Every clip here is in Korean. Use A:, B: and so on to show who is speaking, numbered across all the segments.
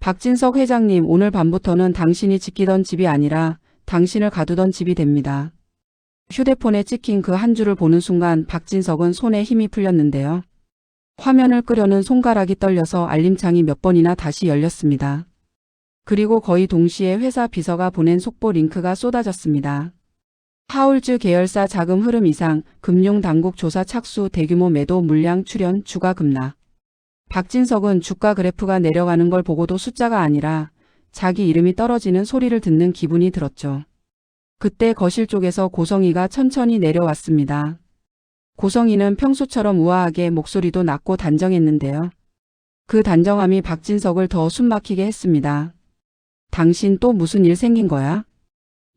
A: 박진석 회장님, 오늘 밤부터는 당신이 지키던 집이 아니라 당신을 가두던 집이 됩니다. 휴대폰에 찍힌 그 한 줄을 보는 순간 박진석은 손에 힘이 풀렸는데요. 화면을 끄려는 손가락이 떨려서 알림창이 몇 번이나 다시 열렸습니다. 그리고 거의 동시에 회사 비서가 보낸 속보 링크가 쏟아졌습니다. 하울즈 계열사 자금 흐름 이상, 금융당국 조사 착수, 대규모 매도 물량 출현, 주가 급락. 박진석은 주가 그래프가 내려가는 걸 보고도 숫자가 아니라 자기 이름이 떨어지는 소리를 듣는 기분이 들었죠. 그때 거실 쪽에서 고성희가 천천히 내려왔습니다. 고성희는 평소처럼 우아하게 목소리도 낮고 단정했는데요. 그 단정함이 박진석을 더 숨막히게 했습니다. 당신 또 무슨 일 생긴 거야?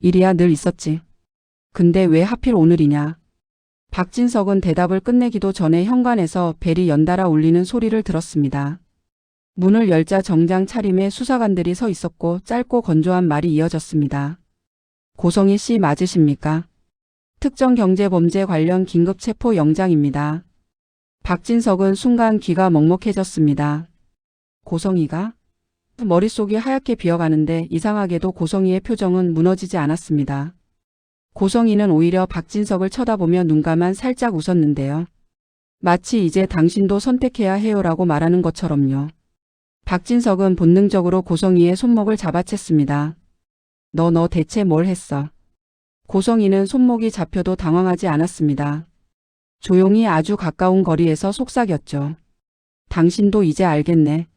A: 일이야 늘 있었지. 근데 왜 하필 오늘이냐? 박진석은 대답을 끝내기도 전에 현관에서 벨이 연달아 울리는 소리를 들었습니다. 문을 열자 정장 차림의 수사관들이 서 있었고 짧고 건조한 말이 이어졌습니다. 고성희 씨 맞으십니까? 특정경제범죄 관련 긴급 체포 영장입니다. 박진석은 순간 귀가 먹먹해졌습니다. 고성희가? 머릿속이 하얗게 비어가는데 이상하게도 고성희의 표정은 무너지지 않았습니다. 고성희는 오히려 박진석을 쳐다보며 눈가만 살짝 웃었는데요. 마치 이제 당신도 선택해야 해요라고 말하는 것처럼요. 박진석은 본능적으로 고성희의 손목을 잡아챘습니다. 너 대체 뭘 했어? 고성희는 손목이 잡혀도 당황하지 않았습니다. 조용히 아주 가까운 거리에서 속삭였죠. 당신도 이제 알겠네.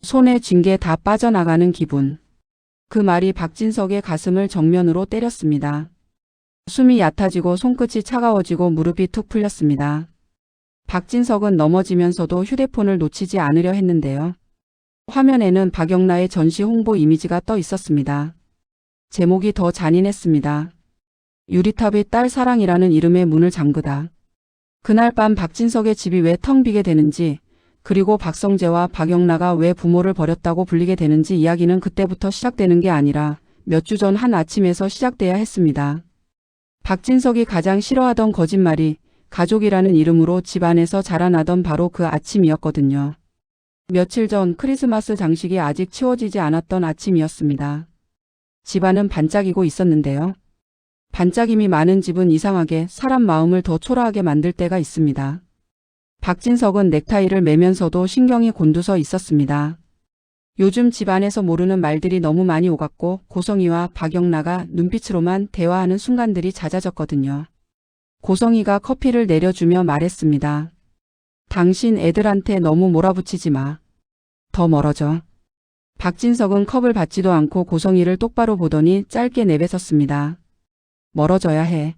A: 손에 쥔 게 다 빠져나가는 기분. 그 말이 박진석의 가슴을 정면으로 때렸습니다. 숨이 얕아지고 손끝이 차가워지고 무릎이 툭 풀렸습니다. 박진석은 넘어지면서도 휴대폰을 놓치지 않으려 했는데요. 화면에는 박영나의 전시 홍보 이미지가 떠 있었습니다. 제목이 더 잔인했습니다. 유리탑의 딸 사랑이라는 이름의 문을 잠그다. 그날 밤 박진석의 집이 왜 텅 비게 되는지, 그리고 박성재와 박영나가 왜 부모를 버렸다고 불리게 되는지 이야기는 그때부터 시작되는 게 아니라 몇 주 전 한 아침에서 시작돼야 했습니다. 박진석이 가장 싫어하던 거짓말이 가족이라는 이름으로 집안에서 자라나던 바로 그 아침이었거든요. 며칠 전 크리스마스 장식이 아직 치워지지 않았던 아침이었습니다. 집안은 반짝이고 있었는데요. 반짝임이 많은 집은 이상하게 사람 마음을 더 초라하게 만들 때가 있습니다. 박진석은 넥타이를 매면서도 신경이 곤두서 있었습니다. 요즘 집안에서 모르는 말들이 너무 많이 오갔고 고성희와 박영나가 눈빛으로만 대화하는 순간들이 잦아졌거든요. 고성희가 커피를 내려주며 말했습니다. 당신 애들한테 너무 몰아붙이지 마. 더 멀어져. 박진석은 컵을 받지도 않고 고성희를 똑바로 보더니 짧게 내뱉었습니다. 멀어져야 해.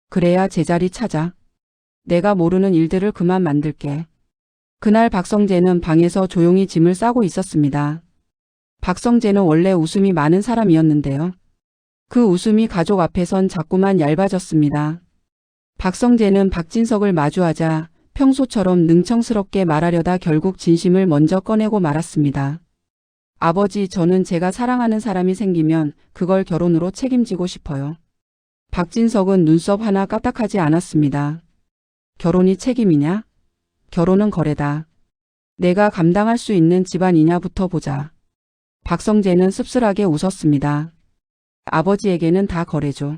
A: 그래야 제자리 찾아. 내가 모르는 일들을 그만 만들게. 그날 박성재는 방에서 조용히 짐을 싸고 있었습니다. 박성재는 원래 웃음이 많은 사람이었는데요. 그 웃음이 가족 앞에선 자꾸만 얇아졌습니다. 박성재는 박진석을 마주하자 평소처럼 능청스럽게 말하려다 결국 진심을 먼저 꺼내고 말았습니다. 아버지, 저는 제가 사랑하는 사람이 생기면 그걸 결혼으로 책임지고 싶어요. 박진석은 눈썹 하나 까딱하지 않았습니다. 결혼이 책임이냐? 결혼은 거래다. 내가 감당할 수 있는 집안이냐부터 보자. 박성재는 씁쓸하게 웃었습니다. 아버지에게는 다 거래죠.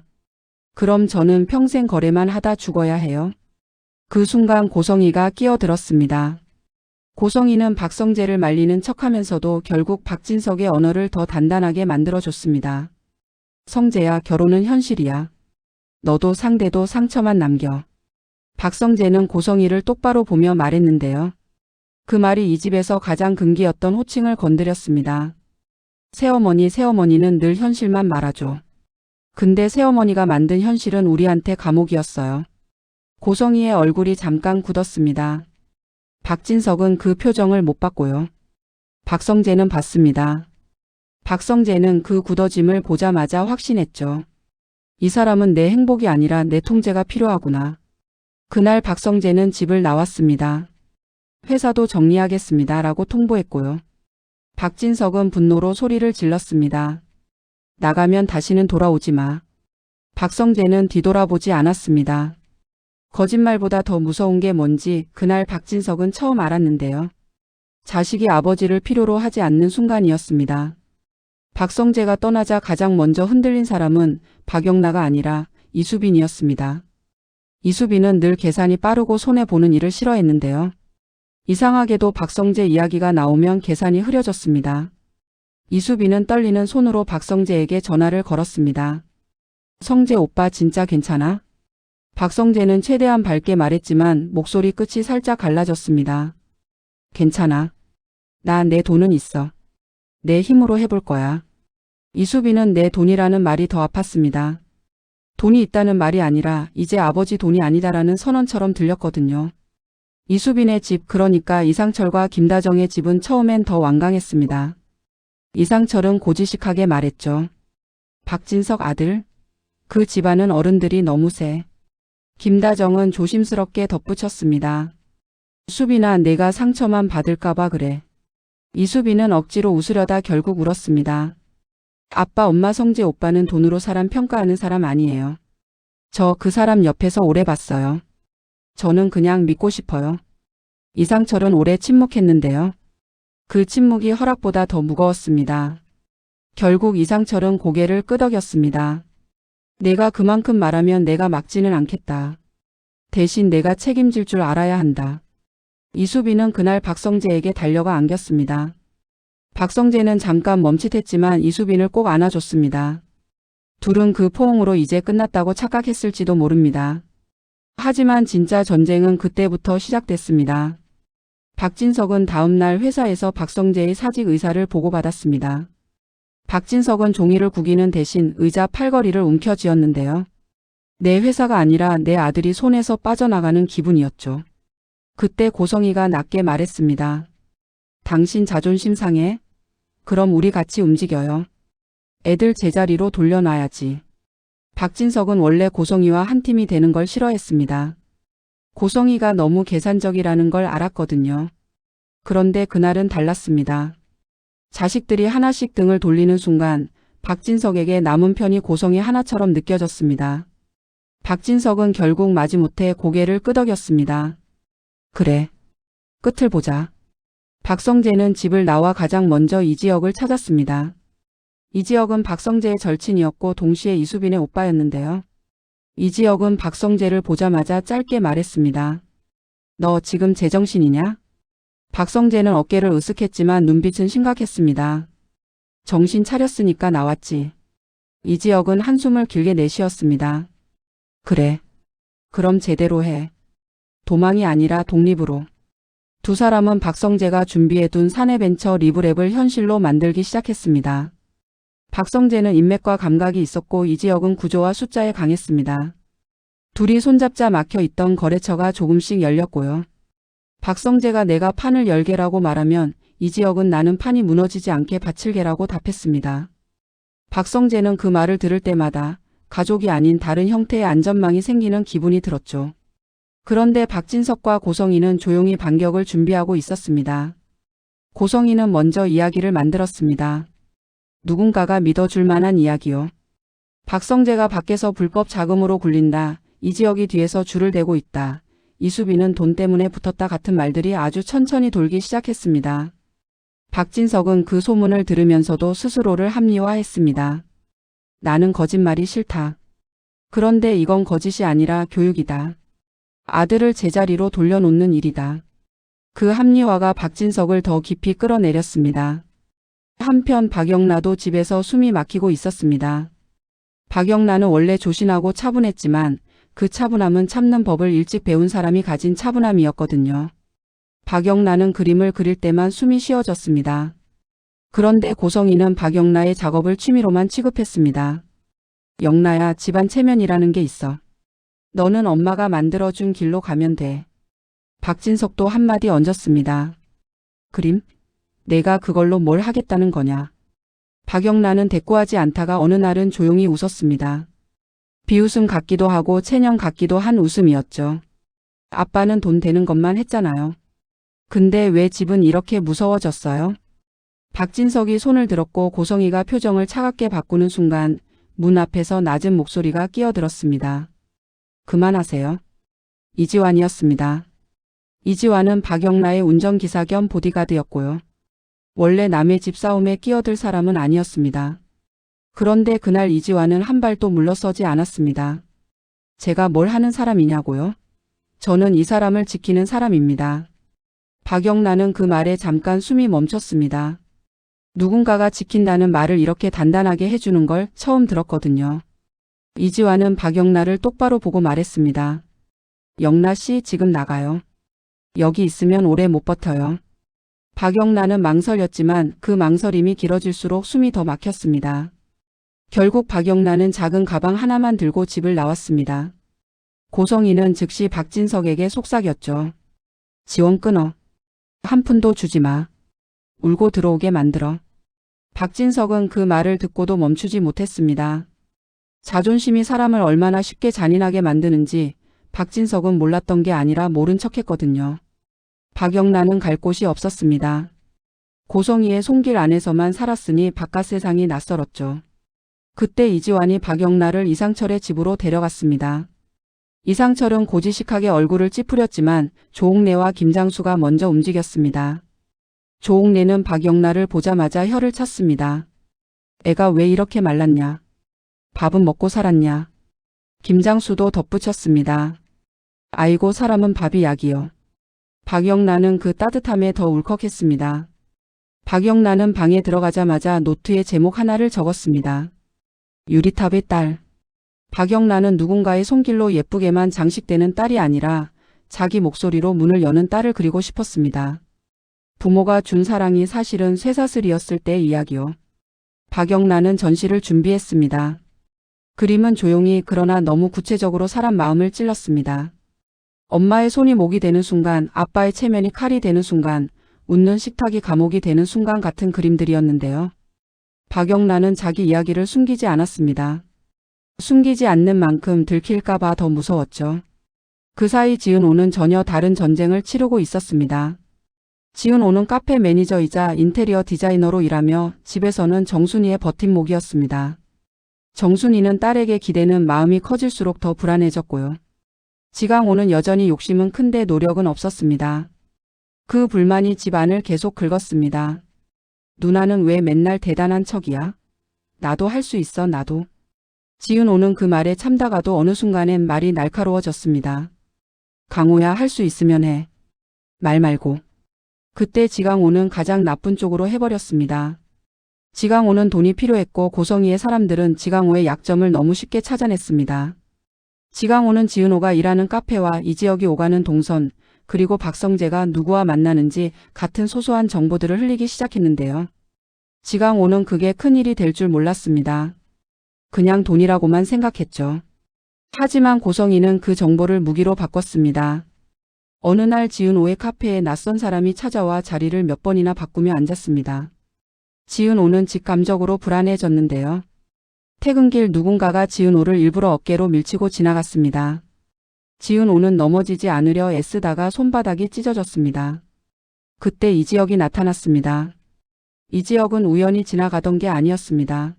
A: 그럼 저는 평생 거래만 하다 죽어야 해요. 그 순간 고성희가 끼어들었습니다. 고성희는 박성재를 말리는 척하면서도 결국 박진석의 언어를 더 단단하게 만들어줬습니다. 성재야, 결혼은 현실이야. 너도 상대도 상처만 남겨. 박성재는 고성희를 똑바로 보며 말했는데요. 그 말이 이 집에서 가장 금기였던 호칭을 건드렸습니다. 새어머니는 늘 현실만 말하죠. 근데 새어머니가 만든 현실은 우리한테 감옥이었어요. 고성희의 얼굴이 잠깐 굳었습니다. 박진석은 그 표정을 못 봤고요. 박성재는 봤습니다. 박성재는 그 굳어짐을 보자마자 확신했죠. 이 사람은 내 행복이 아니라 내 통제가 필요하구나. 그날 박성재는 집을 나왔습니다. 회사도 정리하겠습니다 라고 통보했고요. 박진석은 분노로 소리를 질렀습니다. 나가면 다시는 돌아오지 마. 박성재는 뒤돌아보지 않았습니다. 거짓말보다 더 무서운 게 뭔지 그날 박진석은 처음 알았는데요. 자식이 아버지를 필요로 하지 않는 순간이었습니다. 박성재가 떠나자 가장 먼저 흔들린 사람은 박영나가 아니라 이수빈이었습니다. 이수빈은 늘 계산이 빠르고 손해보는 일을 싫어했는데요. 이상하게도 박성재 이야기가 나오면 계산이 흐려졌습니다. 이수빈은 떨리는 손으로 박성재에게 전화를 걸었습니다. 성재 오빠 진짜 괜찮아? 박성재는 최대한 밝게 말했지만 목소리 끝이 살짝 갈라졌습니다. 괜찮아. 나 내 돈은 있어. 내 힘으로 해볼 거야. 이수빈은 내 돈이라는 말이 더 아팠습니다. 돈이 있다는 말이 아니라 이제 아버지 돈이 아니다라는 선언처럼 들렸거든요. 이수빈의 집, 그러니까 이상철과 김다정의 집은 처음엔 더 완강했습니다. 이상철은 고지식하게 말했죠. 박진석 아들? 그 집안은 어른들이 너무 세. 김다정은 조심스럽게 덧붙였습니다. 수빈아, 내가 상처만 받을까봐 그래. 이수빈은 억지로 웃으려다 결국 울었습니다. 아빠, 엄마, 성재 오빠는 돈으로 사람 평가하는 사람 아니에요. 저 그 사람 옆에서 오래 봤어요. 저는 그냥 믿고 싶어요. 이상철은 오래 침묵했는데요. 그 침묵이 허락보다 더 무거웠습니다. 결국 이상철은 고개를 끄덕였습니다. 내가 그만큼 말하면 내가 막지는 않겠다. 대신 내가 책임질 줄 알아야 한다. 이수빈은 그날 박성재에게 달려가 안겼습니다. 박성재는 잠깐 멈칫했지만 이수빈을 꼭 안아줬습니다. 둘은 그 포옹으로 이제 끝났다고 착각했을지도 모릅니다. 하지만 진짜 전쟁은 그때부터 시작됐습니다. 박진석은 다음날 회사에서 박성재의 사직 의사를 보고받았습니다. 박진석은 종이를 구기는 대신 의자 팔걸이를 움켜쥐었는데요. 내 회사가 아니라 내 아들이 손에서 빠져나가는 기분이었죠. 그때 고성이가 낮게 말했습니다. 당신 자존심 상해? 그럼 우리 같이 움직여요. 애들 제자리로 돌려놔야지. 박진석은 원래 고성이와 한 팀이 되는 걸 싫어했습니다. 고성이가 너무 계산적이라는 걸 알았거든요. 그런데 그날은 달랐습니다. 자식들이 하나씩 등을 돌리는 순간 박진석에게 남은 편이 고성이 하나처럼 느껴졌습니다. 박진석은 결국 마지못해 고개를 끄덕였습니다. 그래. 끝을 보자. 박성재는 집을 나와 가장 먼저 이지혁을 찾았습니다. 이지혁은 박성재의 절친이었고 동시에 이수빈의 오빠였는데요. 이지혁은 박성재를 보자마자 짧게 말했습니다. 너 지금 제정신이냐? 박성재는 어깨를 으쓱했지만 눈빛은 심각했습니다. 정신 차렸으니까 나왔지. 이지혁은 한숨을 길게 내쉬었습니다. 그래. 그럼 제대로 해. 도망이 아니라 독립으로. 두 사람은 박성재가 준비해둔 사내벤처 리브랩을 현실로 만들기 시작했습니다. 박성재는 인맥과 감각이 있었고 이지혁은 구조와 숫자에 강했습니다. 둘이 손잡자 막혀있던 거래처가 조금씩 열렸고요. 박성재가 내가 판을 열게라고 말하면 이지혁은 나는 판이 무너지지 않게 밭을 개라고 답했습니다. 박성재는 그 말을 들을 때마다 가족이 아닌 다른 형태의 안전망이 생기는 기분이 들었죠. 그런데 박진석과 고성이는 조용히 반격을 준비하고 있었습니다. 고성이는 먼저 이야기를 만들었습니다. 누군가가 믿어줄 만한 이야기요. 박성재가 밖에서 불법 자금으로 굴린다. 이지혁이 뒤에서 줄을 대고 있다. 이수빈은 돈 때문에 붙었다 같은 말들이 아주 천천히 돌기 시작했습니다. 박진석은 그 소문을 들으면서도 스스로를 합리화했습니다. 나는 거짓말이 싫다. 그런데 이건 거짓이 아니라 교육이다. 아들을 제자리로 돌려놓는 일이다. 그 합리화가 박진석을 더 깊이 끌어내렸습니다. 한편 박영나도 집에서 숨이 막히고 있었습니다. 박영나는 원래 조신하고 차분했지만 그 차분함은 참는 법을 일찍 배운 사람이 가진 차분함이었거든요. 박영나는 그림을 그릴 때만 숨이 쉬어졌습니다. 그런데 고성이는 박영나의 작업을 취미로만 취급했습니다. 영나야, 집안 체면이라는 게 있어. 너는 엄마가 만들어준 길로 가면 돼. 박진석도 한마디 얹었습니다. 그림? 내가 그걸로 뭘 하겠다는 거냐. 박영란은 대꾸하지 않다가 어느 날은 조용히 웃었습니다. 비웃음 같기도 하고 체념 같기도 한 웃음이었죠. 아빠는 돈 되는 것만 했잖아요. 근데 왜 집은 이렇게 무서워졌어요? 박진석이 손을 들었고 고성이가 표정을 차갑게 바꾸는 순간 문 앞에서 낮은 목소리가 끼어들었습니다. 그만하세요. 이지환이었습니다. 이지환은 박영란의 운전기사 겸 보디가드였고요. 원래 남의 집 싸움에 끼어들 사람은 아니었습니다. 그런데 그날 이지환은 한 발도 물러서지 않았습니다. 제가 뭘 하는 사람이냐고요? 저는 이 사람을 지키는 사람입니다. 박영란은 그 말에 잠깐 숨이 멈췄습니다. 누군가가 지킨다는 말을 이렇게 단단하게 해주는 걸 처음 들었거든요. 이지환은 박영란을 똑바로 보고 말했습니다. 영란 씨, 지금 나가요. 여기 있으면 오래 못 버텨요. 박영란은 망설였지만 그 망설임이 길어질수록 숨이 더 막혔습니다. 결국 박영란은 작은 가방 하나만 들고 집을 나왔습니다. 고성이는 즉시 박진석에게 속삭였죠. 지원 끊어. 한 푼도 주지 마. 울고 들어오게 만들어. 박진석은 그 말을 듣고도 멈추지 못했습니다. 자존심이 사람을 얼마나 쉽게 잔인하게 만드는지 박진석은 몰랐던 게 아니라 모른 척했거든요. 박영란은 갈 곳이 없었습니다. 고성이의 손길 안에서만 살았으니 바깥 세상이 낯설었죠. 그때 이지환이 박영란을 이상철의 집으로 데려갔습니다. 이상철은 고지식하게 얼굴을 찌푸렸지만 조옥래와 김장수가 먼저 움직였습니다. 조옥래는 박영란을 보자마자 혀를 찼습니다. 애가 왜 이렇게 말랐냐? 밥은 먹고 살았냐? 김장수도 덧붙였습니다. 아이고, 사람은 밥이 약이요. 박영란은 그 따뜻함에 더 울컥했습니다. 박영란은 방에 들어가자마자 노트에 제목 하나를 적었습니다. 유리탑의 딸. 박영란은 누군가의 손길로 예쁘게만 장식되는 딸이 아니라 자기 목소리로 문을 여는 딸을 그리고 싶었습니다. 부모가 준 사랑이 사실은 쇠사슬이었을 때의 이야기요. 박영란은 전시를 준비했습니다. 그림은 조용히 그러나 너무 구체적으로 사람 마음을 찔렀습니다. 엄마의 손이 목이 되는 순간, 아빠의 체면이 칼이 되는 순간, 웃는 식탁이 감옥이 되는 순간 같은 그림들이었는데요. 박영란은 자기 이야기를 숨기지 않았습니다. 숨기지 않는 만큼 들킬까봐 더 무서웠죠. 그 사이 지은호는 전혀 다른 전쟁을 치르고 있었습니다. 지은호는 카페 매니저이자 인테리어 디자이너로 일하며 집에서는 정순이의 버팀목이었습니다. 정순이는 딸에게 기대는 마음이 커질수록 더 불안해졌고요. 지강호는 여전히 욕심은 큰데 노력은 없었습니다. 그 불만이 집안을 계속 긁었습니다. 누나는 왜 맨날 대단한 척이야? 나도 할 수 있어, 나도. 지은호는 그 말에 참다가도 어느 순간엔 말이 날카로워졌습니다. 강호야, 할 수 있으면 해. 말 말고. 그때 지강호는 가장 나쁜 쪽으로 해버렸습니다. 지강호는 돈이 필요했고 고성이의 사람들은 지강호의 약점을 너무 쉽게 찾아냈습니다. 지강호는 지은호가 일하는 카페와 이 지역이 오가는 동선, 그리고 박성재가 누구와 만나는지 같은 소소한 정보들을 흘리기 시작했는데요. 지강호는 그게 큰일이 될 줄 몰랐습니다. 그냥 돈이라고만 생각했죠. 하지만 고성이는 그 정보를 무기로 바꿨습니다. 어느 날 지은호의 카페에 낯선 사람이 찾아와 자리를 몇 번이나 바꾸며 앉았습니다. 지은호는 직감적으로 불안해졌는데요. 퇴근길 누군가가 지은호를 일부러 어깨로 밀치고 지나갔습니다. 지은호는 넘어지지 않으려 애쓰다가 손바닥이 찢어졌습니다. 그때 이지혁이 나타났습니다. 이지혁은 우연히 지나가던 게 아니었습니다.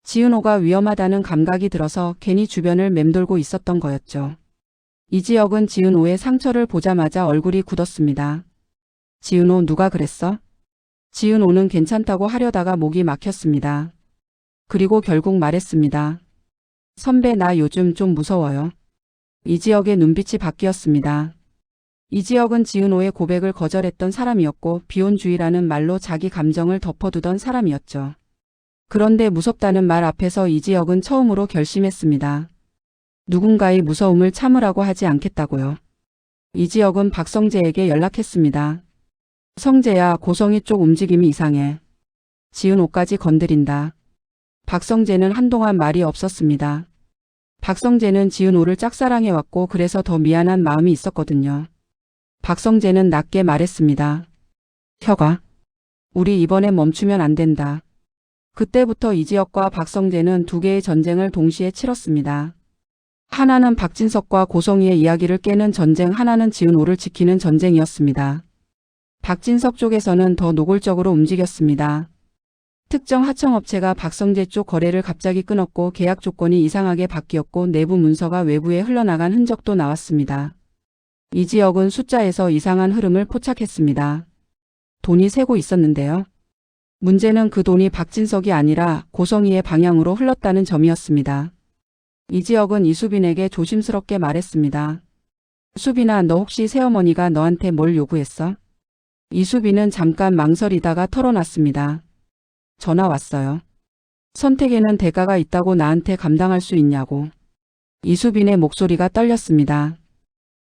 A: 지은호가 위험하다는 감각이 들어서 괜히 주변을 맴돌고 있었던 거였죠. 이지혁은 지은호의 상처를 보자마자 얼굴이 굳었습니다. 지은호, 누가 그랬어? 지은호는 괜찮다고 하려다가 목이 막혔습니다. 그리고 결국 말했습니다. 선배, 나 요즘 좀 무서워요. 이지혁의 눈빛이 바뀌었습니다. 이지혁은 지은호의 고백을 거절했던 사람이었고 비혼주의라는 말로 자기 감정을 덮어두던 사람이었죠. 그런데 무섭다는 말 앞에서 이지혁은 처음으로 결심했습니다. 누군가의 무서움을 참으라고 하지 않겠다고요. 이지혁은 박성재에게 연락했습니다. 성재야, 고성이 쪽 움직임이 이상해. 지은호까지 건드린다. 박성재는 한동안 말이 없었습니다. 박성재는 지은호를 짝사랑해왔고 그래서 더 미안한 마음이 있었거든요. 박성재는 낮게 말했습니다. 혁아, 우리 이번엔 멈추면 안 된다. 그때부터 이지혁과 박성재는 두 개의 전쟁을 동시에 치렀습니다. 하나는 박진석과 고성이의 이야기를 깨는 전쟁, 하나는 지은호를 지키는 전쟁이었습니다. 박진석 쪽에서는 더 노골적으로 움직였습니다. 특정 하청업체가 박성재 쪽 거래를 갑자기 끊었고 계약 조건이 이상하게 바뀌었고 내부 문서가 외부에 흘러나간 흔적도 나왔습니다. 이지혁은 숫자에서 이상한 흐름을 포착했습니다. 돈이 새고 있었는데요. 문제는 그 돈이 박진석이 아니라 고성희의 방향으로 흘렀다는 점이었습니다. 이지혁은 이수빈에게 조심스럽게 말했습니다. 수빈아, 너 혹시 새어머니가 너한테 뭘 요구했어? 이수빈은 잠깐 망설이다가 털어놨습니다. 전화 왔어요. 선택에는 대가가 있다고 나한테 감당할 수 있냐고. 이수빈의 목소리가 떨렸습니다.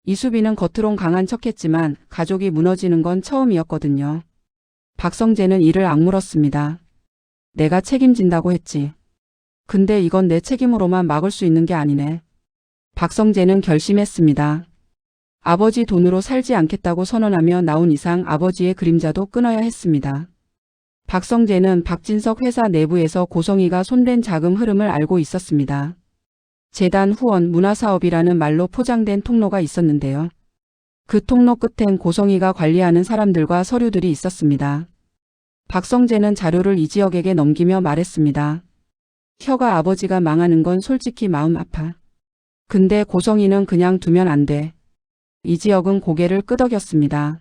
A: 이수빈은 겉으론 강한 척했지만 가족이 무너지는 건 처음이었거든요. 박성재는 이를 악물었습니다. 내가 책임진다고 했지. 근데 이건 내 책임으로만 막을 수 있는 게 아니네. 박성재는 결심했습니다. 아버지 돈으로 살지 않겠다고 선언하며 나온 이상 아버지의 그림자도 끊어야 했습니다. 박성재는 박진석 회사 내부에서 고성희가 손댄 자금 흐름을 알고 있었습니다. 재단 후원 문화사업이라는 말로 포장된 통로가 있었는데요. 그 통로 끝엔 고성희가 관리하는 사람들과 서류들이 있었습니다. 박성재는 자료를 이지혁에게 넘기며 말했습니다. 혀가 아버지가 망하는 건 솔직히 마음 아파. 근데 고성희는 그냥 두면 안 돼. 이지혁은 고개를 끄덕였습니다.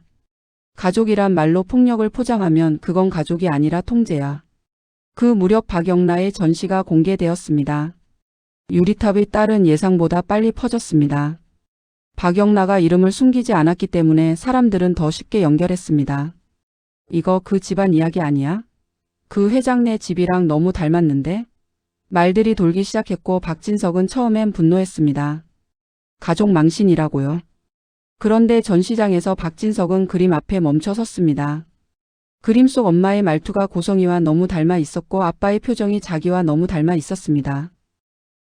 A: 가족이란 말로 폭력을 포장하면 그건 가족이 아니라 통제야. 그 무렵 박영라의 전시가 공개되었습니다. 유리탑의 딸은 예상보다 빨리 퍼졌습니다. 박영라가 이름을 숨기지 않았기 때문에 사람들은 더 쉽게 연결했습니다. 이거 그 집안 이야기 아니야? 그 회장네 집이랑 너무 닮았는데? 말들이 돌기 시작했고 박진석은 처음엔 분노했습니다. 가족 망신이라고요. 그런데 전시장에서 박진석은 그림 앞에 멈춰 섰습니다. 그림 속 엄마의 말투가 고성희와 너무 닮아 있었고 아빠의 표정이 자기와 너무 닮아 있었습니다.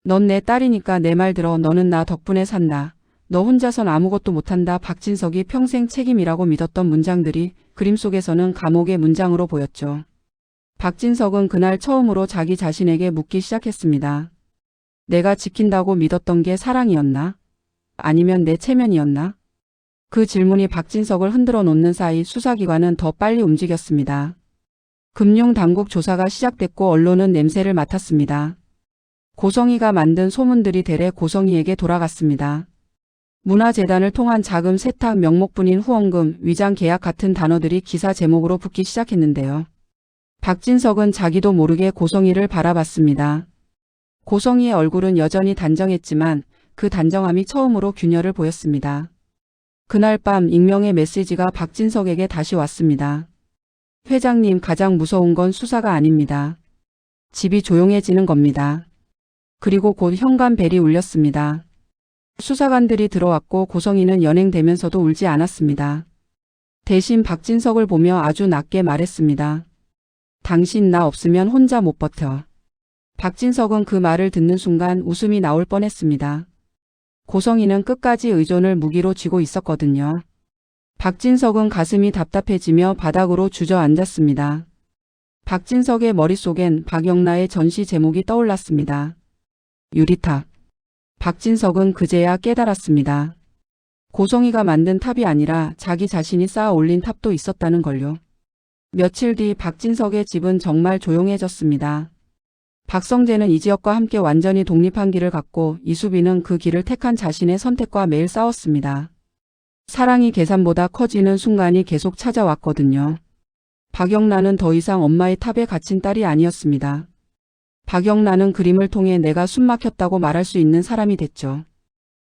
A: 넌 내 딸이니까 내 말 들어. 너는 나 덕분에 산다. 너 혼자선 아무것도 못한다. 박진석이 평생 책임이라고 믿었던 문장들이 그림 속에서는 감옥의 문장으로 보였죠. 박진석은 그날 처음으로 자기 자신에게 묻기 시작했습니다. 내가 지킨다고 믿었던 게 사랑이었나? 아니면 내 체면이었나? 그 질문이 박진석을 흔들어 놓는 사이 수사기관은 더 빨리 움직였습니다. 금융당국 조사가 시작됐고 언론은 냄새를 맡았습니다. 고성희가 만든 소문들이 대래 고성희에게 돌아갔습니다. 문화재단을 통한 자금 세탁 명목뿐인 후원금, 위장 계약 같은 단어들이 기사 제목으로 붙기 시작했는데요. 박진석은 자기도 모르게 고성희를 바라봤습니다. 고성희의 얼굴은 여전히 단정했지만 그 단정함이 처음으로 균열을 보였습니다. 그날 밤 익명의 메시지가 박진석에게 다시 왔습니다. 회장님, 가장 무서운 건 수사가 아닙니다. 집이 조용해지는 겁니다. 그리고 곧 현관벨이 울렸습니다. 수사관들이 들어왔고 고성희는 연행되면서도 울지 않았습니다. 대신 박진석을 보며 아주 낮게 말했습니다. 당신 나 없으면 혼자 못 버텨. 박진석은 그 말을 듣는 순간 웃음이 나올 뻔했습니다. 고성희는 끝까지 의존을 무기로 쥐고 있었거든요. 박진석은 가슴이 답답해지며 바닥으로 주저앉았습니다. 박진석의 머릿속엔 박영라의 전시 제목이 떠올랐습니다. 유리탑. 박진석은 그제야 깨달았습니다. 고성희가 만든 탑이 아니라 자기 자신이 쌓아 올린 탑도 있었다는 걸요. 며칠 뒤 박진석의 집은 정말 조용해졌습니다. 박성재는 이지혁과 함께 완전히 독립한 길을 갔고 이수빈은 그 길을 택한 자신의 선택과 매일 싸웠습니다. 사랑이 계산보다 커지는 순간이 계속 찾아왔거든요. 박영란은 더 이상 엄마의 탑에 갇힌 딸이 아니었습니다. 박영란은 그림을 통해 내가 숨막혔다고 말할 수 있는 사람이 됐죠.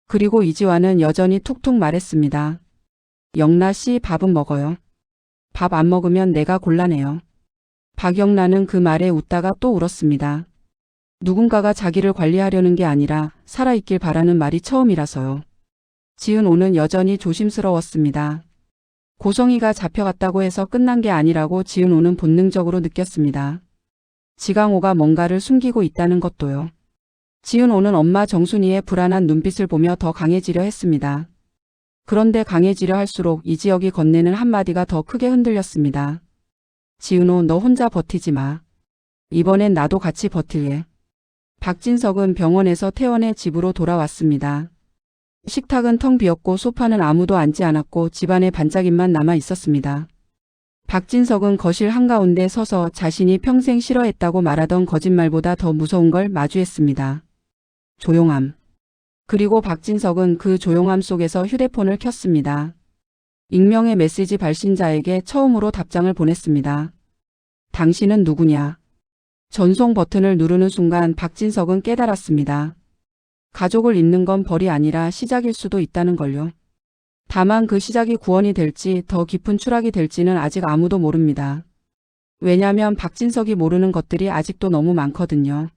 A: 그리고 이지화는 여전히 툭툭 말했습니다. 영라 씨, 밥은 먹어요. 밥 안 먹으면 내가 곤란해요. 박영란은 그 말에 웃다가 또 울었습니다. 누군가가 자기를 관리하려는 게 아니라 살아있길 바라는 말이 처음이라서요. 지은호는 여전히 조심스러웠습니다. 고성희가 잡혀갔다고 해서 끝난 게 아니라고 지은호는 본능적으로 느꼈습니다. 지강호가 뭔가를 숨기고 있다는 것도요. 지은호는 엄마 정순이의 불안한 눈빛을 보며 더 강해지려 했습니다. 그런데 강해지려 할수록 이지혁이 건네는 한마디가 더 크게 흔들렸습니다. 지은호, 너 혼자 버티지 마. 이번엔 나도 같이 버틸래. 박진석은 병원에서 퇴원해 집으로 돌아왔습니다. 식탁은 텅 비었고 소파는 아무도 앉지 않았고 집안에 반짝임만 남아 있었습니다. 박진석은 거실 한가운데 서서 자신이 평생 싫어했다고 말하던 거짓말보다 더 무서운 걸 마주했습니다. 조용함. 그리고 박진석은 그 조용함 속에서 휴대폰을 켰습니다. 익명의 메시지 발신자에게 처음으로 답장을 보냈습니다. 당신은 누구냐? 전송 버튼을 누르는 순간 박진석은 깨달았습니다. 가족을 잃는 건 벌이 아니라 시작일 수도 있다는 걸요. 다만 그 시작이 구원이 될지 더 깊은 추락이 될지는 아직 아무도 모릅니다. 왜냐면 박진석이 모르는 것들이 아직도 너무 많거든요.